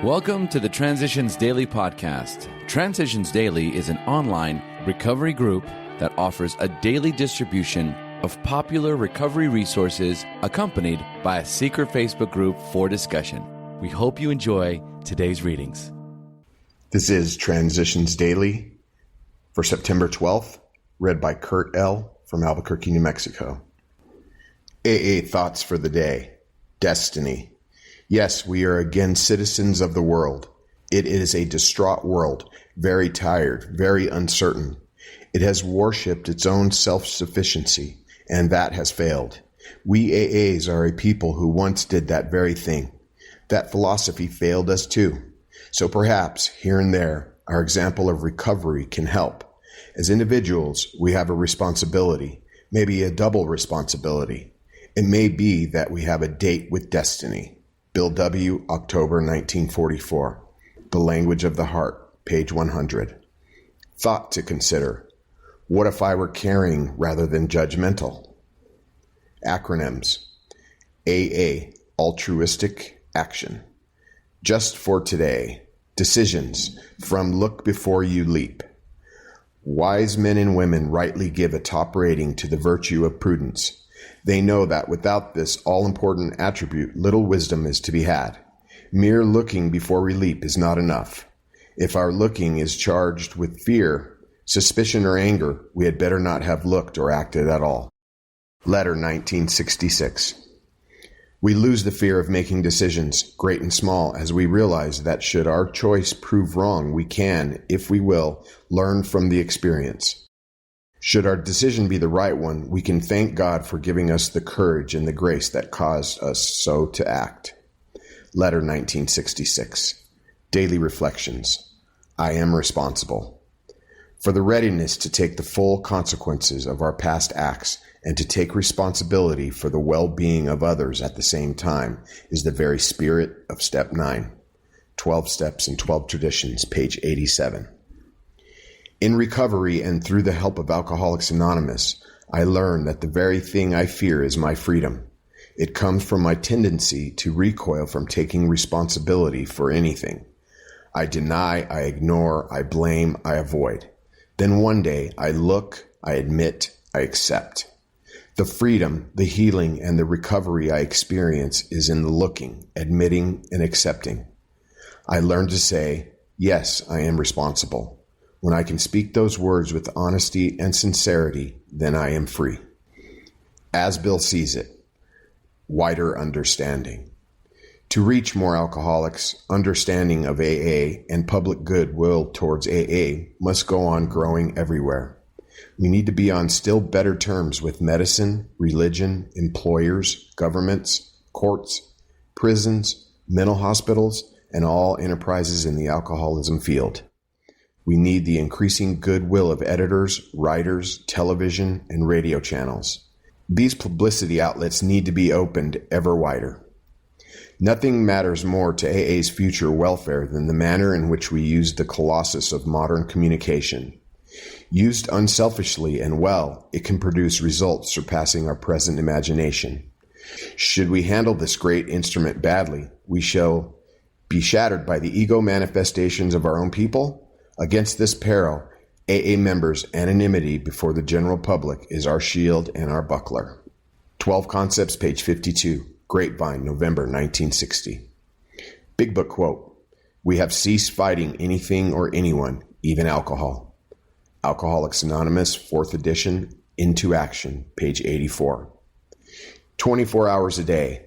Welcome to the Transitions Daily podcast. Transitions Daily is an online recovery group that offers a daily distribution of popular recovery resources accompanied by a secret Facebook group for discussion. We hope you enjoy today's readings. This is Transitions Daily for September 12th, read by Kurt L. from Albuquerque, New Mexico. AA Thoughts for the Day. Destiny. Yes, we are again citizens of the world. It is a distraught world, very tired, very uncertain. It has worshipped its own self-sufficiency, and that has failed. We AAs are a people who once did that very thing. That philosophy failed us too. So perhaps, here and there, our example of recovery can help. As individuals, we have a responsibility, maybe a double responsibility. It may be that we have a date with destiny. Bill W., October 1944. The Language of the Heart, page 100. Thought to consider. What if I were caring rather than judgmental? Acronyms. AA, altruistic action. Just for today. Decisions, from look before you leap. Wise men and women rightly give a top rating to the virtue of prudence. They know that without this all-important attribute, little wisdom is to be had. Mere looking before we leap is not enough. If our looking is charged with fear, suspicion, or anger, we had better not have looked or acted at all. Letter 1966. We lose the fear of making decisions, great and small, as we realize that should our choice prove wrong, we can, if we will, learn from the experience. Should our decision be the right one, we can thank God for giving us the courage and the grace that caused us so to act. Letter 1966. Daily Reflections. I am responsible. For the readiness to take the full consequences of our past acts and to take responsibility for the well-being of others at the same time is the very spirit of Step 9. 12 Steps and 12 Traditions, page 87. In recovery and through the help of Alcoholics Anonymous, I learned that the very thing I fear is my freedom. It comes from my tendency to recoil from taking responsibility for anything. I deny, I ignore, I blame, I avoid. Then one day I look, I admit, I accept. The freedom, the healing, and the recovery I experience is in the looking, admitting, and accepting. I learned to say, yes, I am responsible. When I can speak those words with honesty and sincerity, then I am free. As Bill sees it, wider understanding. To reach more alcoholics, understanding of AA and public goodwill towards AA must go on growing everywhere. We need to be on still better terms with medicine, religion, employers, governments, courts, prisons, mental hospitals, and all enterprises in the alcoholism field. We need the increasing goodwill of editors, writers, television, and radio channels. These publicity outlets need to be opened ever wider. Nothing matters more to AA's future welfare than the manner in which we use the colossus of modern communication. Used unselfishly and well, it can produce results surpassing our present imagination. Should we handle this great instrument badly, we shall be shattered by the ego manifestations of our own people. Against this peril, AA members' anonymity before the general public is our shield and our buckler. 12 Concepts, page 52. Grapevine, November 1960. Big Book quote. We have ceased fighting anything or anyone, even alcohol. Alcoholics Anonymous, 4th edition, Into Action, page 84. 24 hours a day.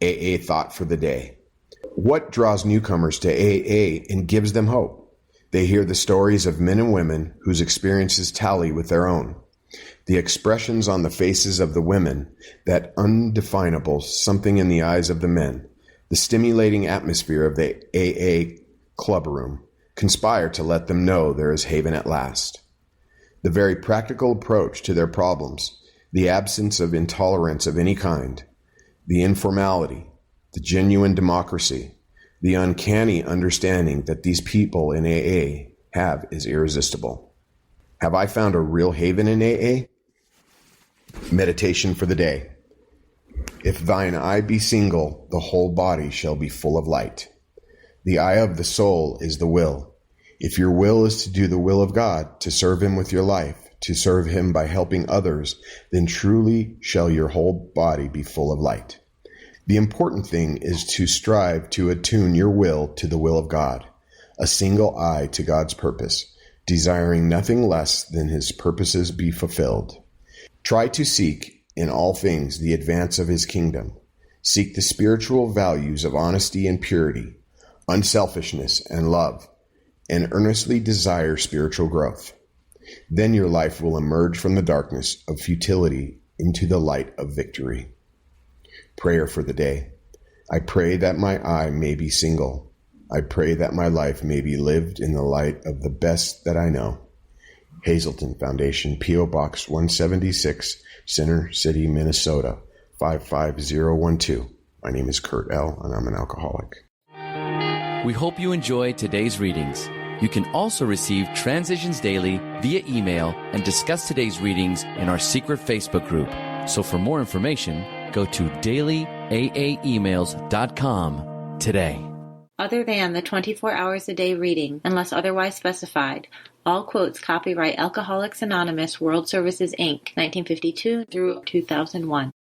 AA Thought for the Day. What draws newcomers to AA and gives them hope? They hear the stories of men and women whose experiences tally with their own. The expressions on the faces of the women, that undefinable something in the eyes of the men, the stimulating atmosphere of the AA clubroom, conspire to let them know there is haven at last. The very practical approach to their problems, the absence of intolerance of any kind, the informality, the genuine democracy, the uncanny understanding that these people in AA have is irresistible. Have I found a real haven in AA? Meditation for the day. If thine eye be single, the whole body shall be full of light. The eye of the soul is the will. If your will is to do the will of God, to serve him with your life, to serve him by helping others, then truly shall your whole body be full of light. The important thing is to strive to attune your will to the will of God, a single eye to God's purpose, desiring nothing less than his purposes be fulfilled. Try to seek in all things the advance of his kingdom. Seek the spiritual values of honesty and purity, unselfishness and love, and earnestly desire spiritual growth. Then your life will emerge from the darkness of futility into the light of victory. Prayer for the day. I pray that my eye may be single. I pray that my life may be lived in the light of the best that I know. Hazelton Foundation, P.O. Box 176, Center City, Minnesota, 55012. My name is Kurt L., and I'm an alcoholic. We hope you enjoyed today's readings. You can also receive Transitions Daily via email and discuss today's readings in our secret Facebook group. So for more information, go to dailyaaemails.com today. Other than the 24 hours a day reading, unless otherwise specified, all quotes copyright Alcoholics Anonymous World Services, Inc., 1952 through 2001.